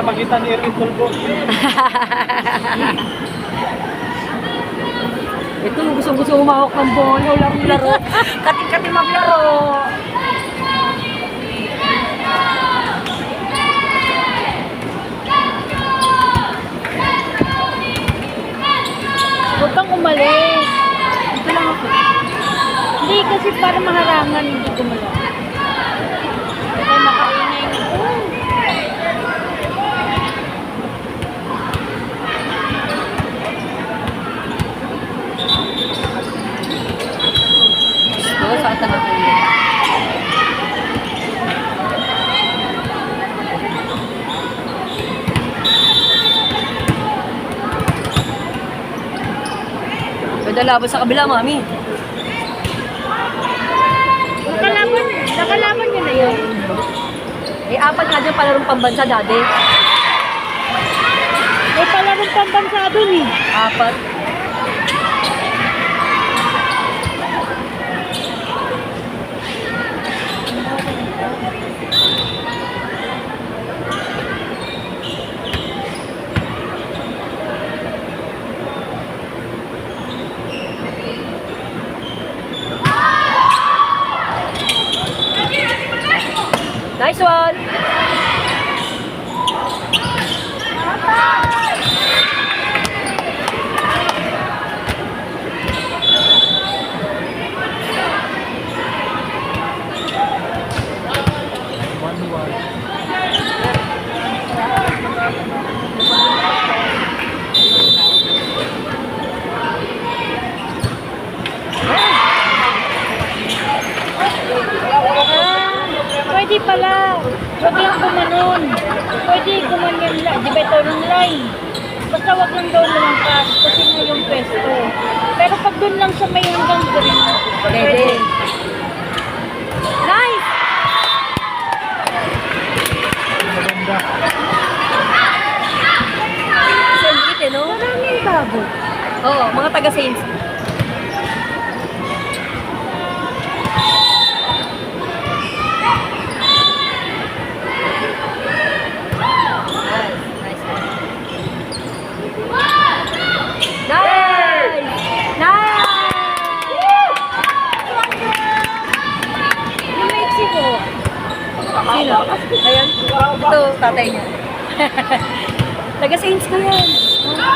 makita ni Erwin Tulbo. Ito, gusto umahok ng bola. Wala akong laro. Kating-kating maglaro. Huwag kang umalis. Ito lang ako. Hindi, kasi para maharangan, hindi gumalaw. Kaya makainay na. Ito, saan ka natin? Pwede laban sa kabila, mami. Nakalaban niyo na yun. Eh, apat nga dyan palarong pambansa, dati. May palarong pambansa dun eh. Apat. Nice one! Pwede pala. Huwag lang gumanon. Pwede gumanyan lang. Di ba ito ng line? Basta wag lang daw lumangkas kasi nga yung pesto. Pero pag dun lang sa may hanggang green, Pwede. Nice! Maganda. Sandit eh, no? Maraming bago. Oo, mga taga-Saints. Sino? Ayan. Ito, tatay niya. Taga-Saints ko yan.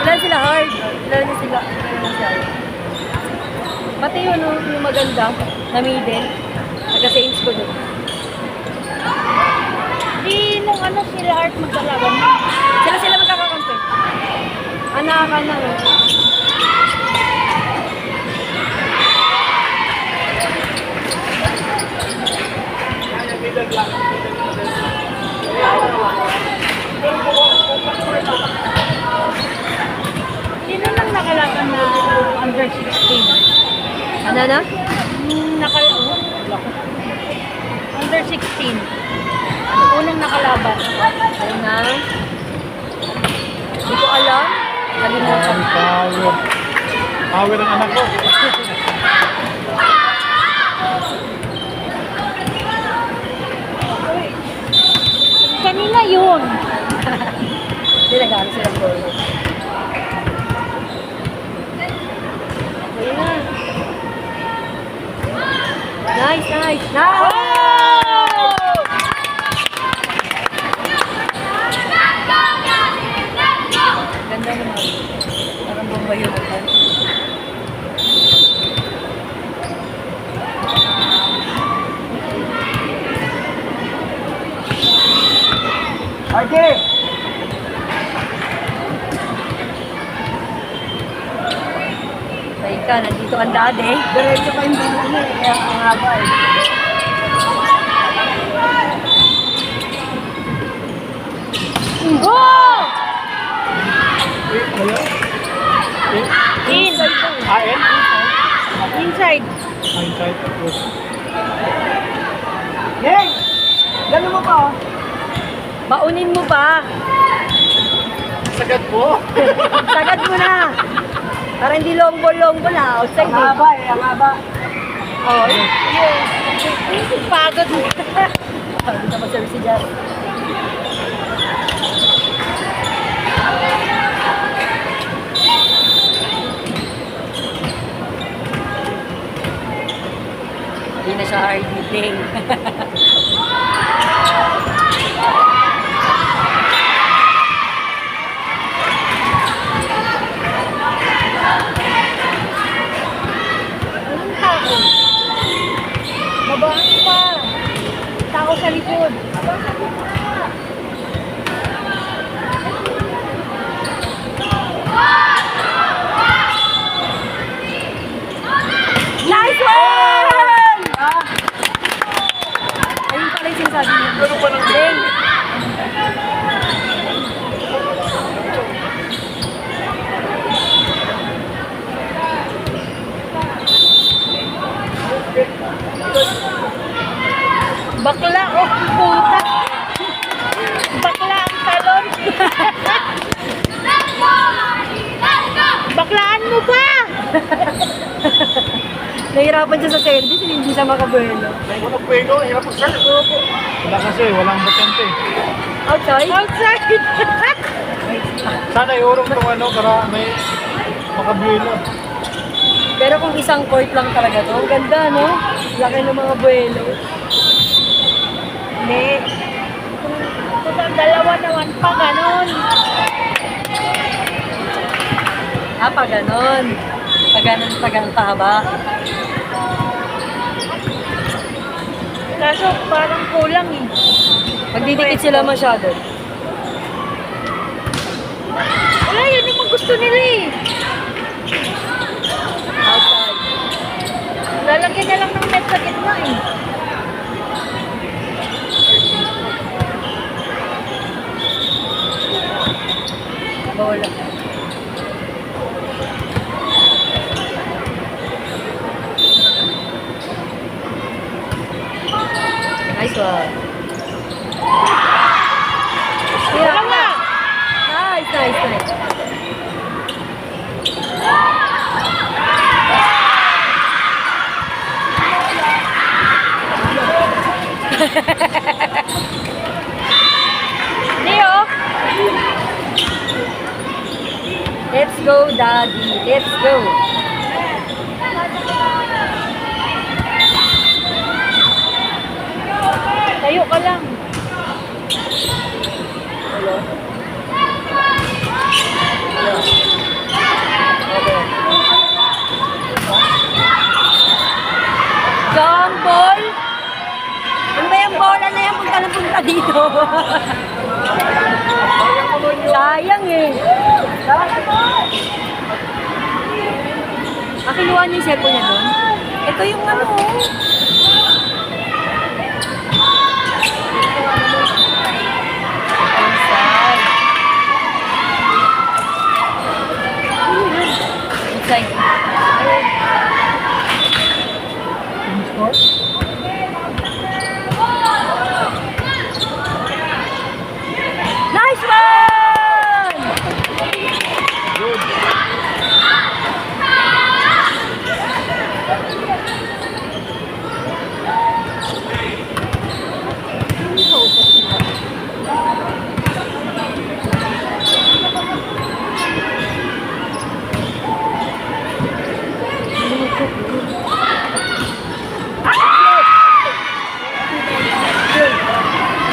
Ilan sila hard? Ilan sila? Pati yun, no, yung maganda, na middle. Taga-Saints ko doon. Di nung ano sila art magkalaban. Sila magkakakampi. Anak. Sino lang nakalaban na under 16? Ano na? Under 16. Unang nakalaban. Ayun na. Hindi ko alam. Kalimutan. Power. Power ang anak ko. Kanina yun. Hindi nag-aaral silang goal. Ayun na. Nice! Ganda naman. Parang bomba yun. Ate! Teka, nandito ang daddy. Diretso pa yung bulo mo. Kaya ang haba eh. Go! In. AN? Inside. Hindsight. Hey! Gano'n mo pa oh. Baunin mo pa. Sagad po. Sagad mo na. Para hindi long ball na. Outside Ang haba eh, ang haba. Oh, Pagod mo. Hindi na mag-service si Jar. Ding. Anong tao? Babaan pa. Tao sa likod. Nice one! Ayun pala yung sinasabi niya. Ano pa ng Ding. Bakla, oh, puta. Bakla ang talon. Baklaan mo pa! Nahirapan siya sa service, hindi siya makabuelo. Walang pwego, hirap po sir. Wala kasi, walang bakante. Outside? Outside! Sana iurong itong ano para may makabuelo. Pero kung isang court lang talaga to, ang ganda, no? Laki ng mga buelo. Hindi. Kung ang dalawa naman pa, ganon. Ah, pa ganon. Pa ganon, pa ganon kahaba. Kaso parang kulang eh. Magdidikit sila masyado. Wala, yun naman gusto nila eh. Outside. Lalagyan na lang ng net sa gitna eh. Bola. Nice one. Wala nga. Nice, nice, nice. Hindi oh. Let's go, Daddy. Let's go. Tayo ka lang. Hello? Okay. Jambol! Ano ba yung bola na yan? Punta na punta dito. Sayang eh. Kinuha niyo yung cellphone niya doon? Ito yung ano. Inside. Inside. Nice one!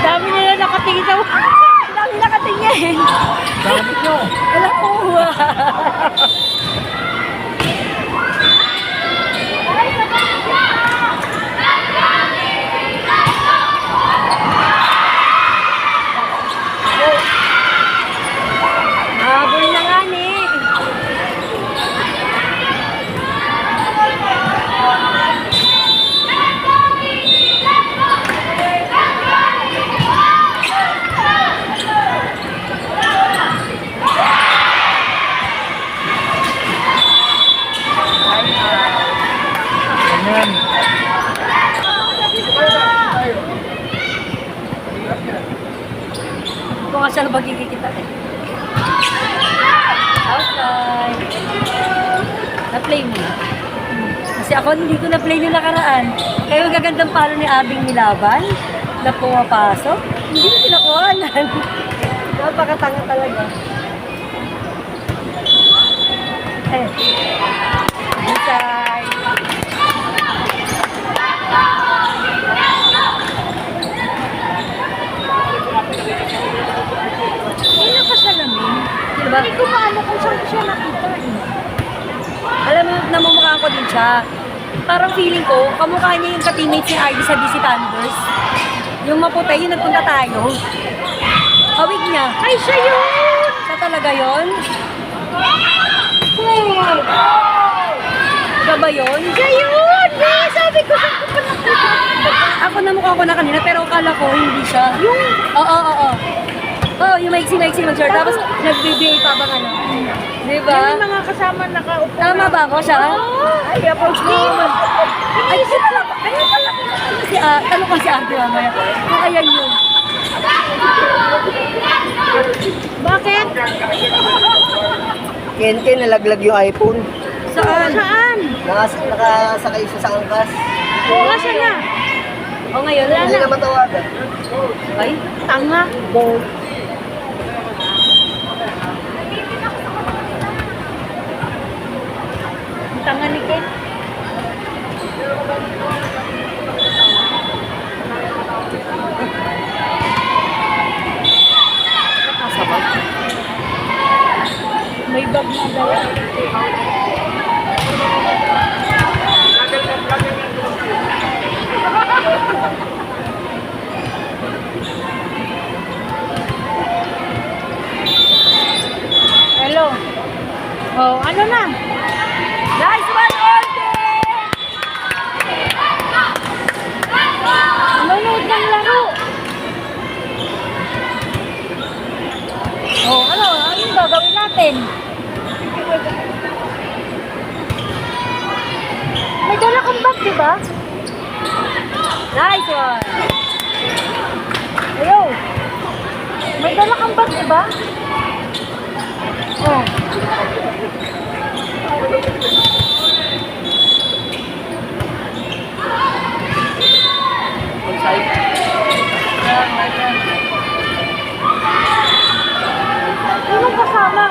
Dami nila nakatingin sa Ang dami nakatingin. Gamit nyo. Wala kuha. Habol na nga ni. Ganyan. Kung nga siya magkikita eh. Outside. Na-play mo. Kasi ako hindi ko na-play nung nakaraan. Kaya yung gagandang palo ni Abing nilaban na pumapasok, hindi ko pinakuhanan. Napakatanga talaga. Eh. Inside. Diba? Hindi ko maano kung saan ko siya nakita eh. Alam mo, namumukhaan ko din siya. Parang feeling ko, kamukha niya yung ka-teammates ni Ivy sa DC Thunders. Yung maputay, yung nagpunta tayo. Hawig niya. Ay, siya yun! Siya talaga yun? Siya ba yun? Siya yun! Eh, sabi ko, saan ko pa nakita? Ako namukha ko na kanina, pero akala ko hindi siya. Yung, Oo. Oo, yung maiksi-maiksi mag-short. Tapos nag-BBA pa bang ano. Diba? yung mga kasama nakaupo. Tama ba ako siya? Ay, approach me. Ay, sila lang. Kaya pala. Tanong ko si Ate mamaya. Kung ayan yun. Bakit? Ken, nalaglag yung iPhone. Saan? Saan? Nakasakay siya sa angkas. Oo, saan na? O ngayon, wala Hindi na. na matawagan. Ay, Tanga. Tanga ni Ken. May bag na dala. Hello. Oh, ano na? nice one, Orte! Nanonood ng laro. Oh, ano? Anong gagawin natin? May dala kang bag, di ba? Nice one! Ayo. May dala kang bag, di ba? Oh. Anong kasama?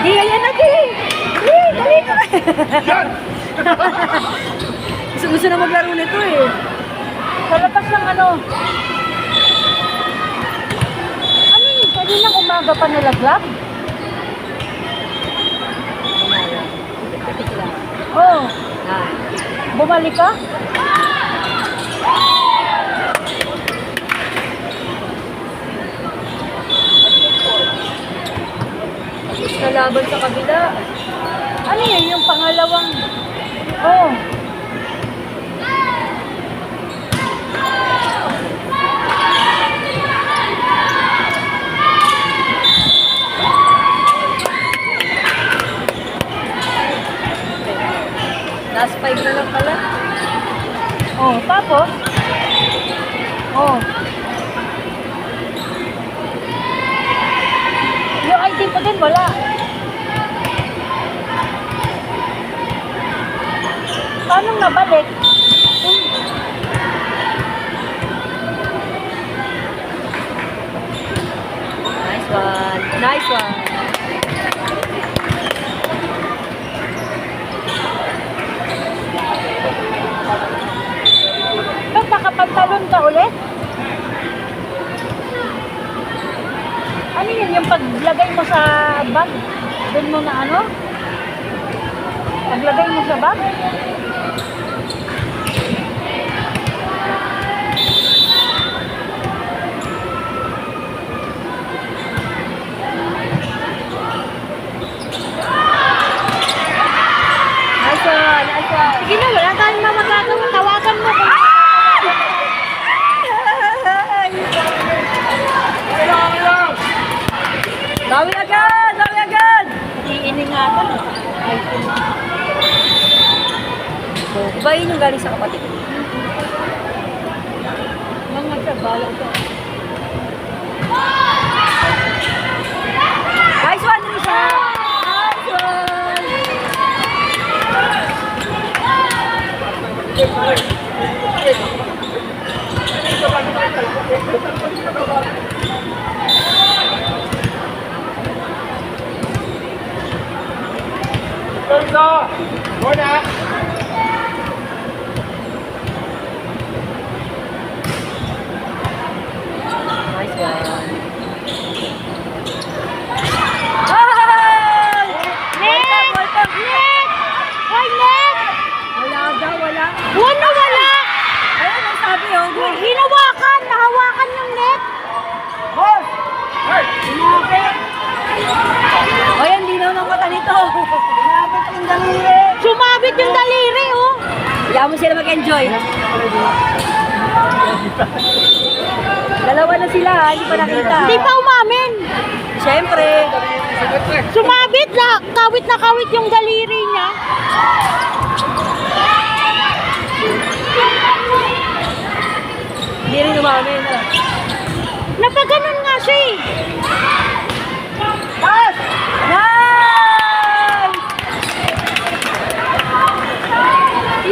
Di, ayan na, Di! Di, dali ka! Gusto na maglaro nito eh. Sa labas ng ano? Ano yun? Kaninang umaga pa nalaglag? Oh, bumalik ka? Nalaban sa kabila. Ano yun? Yung pangalawang... Oh. Last 5 na lang pala. Oh, tapos? Oh. Yung ID ko din, wala. Paano nabalik? Nice one. Nice one. Ba't nakapantalon ka ulit? Ano yun? Yung paglagay mo sa bag? Doon mo na ano? Paglagay mo sa bag? Nice one. Nice one. Sige na, wala tayong mamagagawa. Tawagan mo kung Bawi agad! Bawi agad! iiningatan. Ay, Ba yun yung galing sa kapatid? mga sabala ito. Nice one, Risha! Nice one! Muna! Net! Why net? Wala daw, wala. Wala, wala! Ayun ang sabi, oh. Hinawakan! Nahawakan yung net! Boss! Hey! O yan, di ng mata nito. Sumabit yung daliri, oh! Kaya mo sila mag-enjoy. Dalawa na sila, ha? Hindi pa nakita. Hindi pa umamin! Siyempre. Sumabit na kawit yung daliri niya. Hindi rin umamin. Ah. Napaganon nga siya eh. Nice!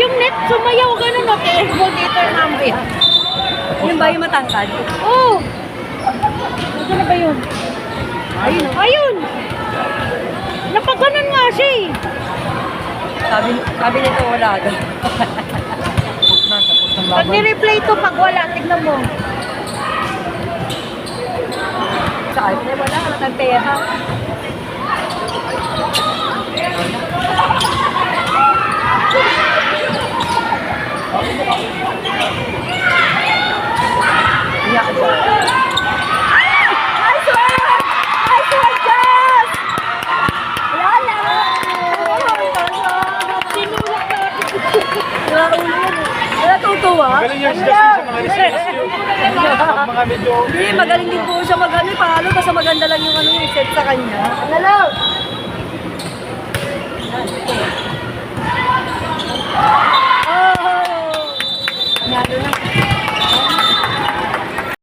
Yung net, sumayaw ganun, okay? Motitor namin. Yun ba yung matangkad? Oh! Ano na ba yun? Ayun, oh. Ayun! Napaganon nga siya eh. Sabi nito wala daw. Pag ni-replay to, pag wala, tignan mo. Sabi niya wala, matang pera. Iyak ko. I swear! I swear, Jess! Wala! Sinulak natin. Wala ulo yan. Wala tutuwa. Magaling yan siya sa mga rescue. Mga medyo... Hindi, magaling din po siya mag-ano. Paano? Basta maganda lang yung ano yung set sa kanya.